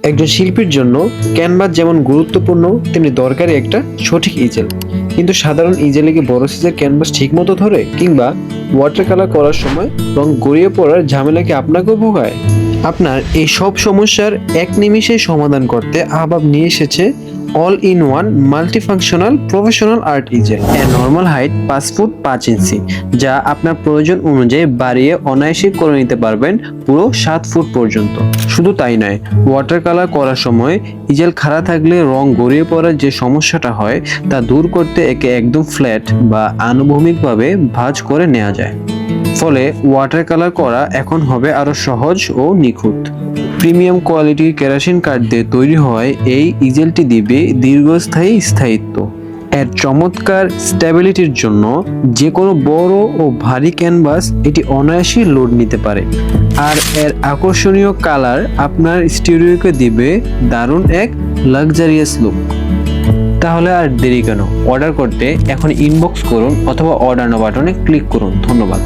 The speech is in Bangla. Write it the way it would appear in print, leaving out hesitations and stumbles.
একজন শিল্পীর জন্য ক্যানভাস যেমন গুরুত্বপূর্ণ তেমনি দরকারি একটা সঠিক ইজেল। কিন্তু সাধারণ ইজেলে কি বড় সাইজের ক্যানভাস ঠিকমতো ধরে, কিংবা ওয়াটার কালার করার সময় রং গড়িয়ে পড়ার ঝামেলা কি আপনাকেও ভোগায়? আপনার এই সব সমস্যার এক নিমিষে সমাধান করতে আহবাব নিয়ে এসেছে all in one multifunctional professional art easel. এর নর্মাল হাইট 5 ফুট 5 ইঞ্চি, যা আপনার প্রয়োজন অনুযায়ী বাড়িয়ে অনায়াসে করে নিতে পারবেন পুরো 7 ফুট পর্যন্ত। শুধু তাই নয়, ওয়াটার কালার করার সময় ইজেল খাড়া থাকলে রং গড়িয়ে পড়ার যে সমস্যাটা হয় তা দূর করতে একে একদম ফ্ল্যাট বা আনুভূমিকভাবে ভাঁজ করে নেওয়া যায়। ফলে ওয়াটার কালার করা এখন হবে আরো সহজ ও নিখুঁত। প্রিমিয়াম কোয়ালিটির কেরোসিন কাঠ দিয়ে তৈরি হয় এই ইজেলটি দিবে দীর্ঘস্থায়ী স্থায়িত্ব। এর চমৎকার স্টেবিলিটির জন্য যে কোনো বড় ও ভারী ক্যানভাস এটি অনায়াসে লোড নিতে পারে। আর এর আকর্ষণীয় কালার আপনার স্টুডিওকে দিবে দারুণ এক লাক্সারিয়াস লুক। তাহলে আর দেরি কেন, অর্ডার করতে এখন ইনবক্স করুন অথবা অর্ডার নাও বাটনে ক্লিক করুন। ধন্যবাদ।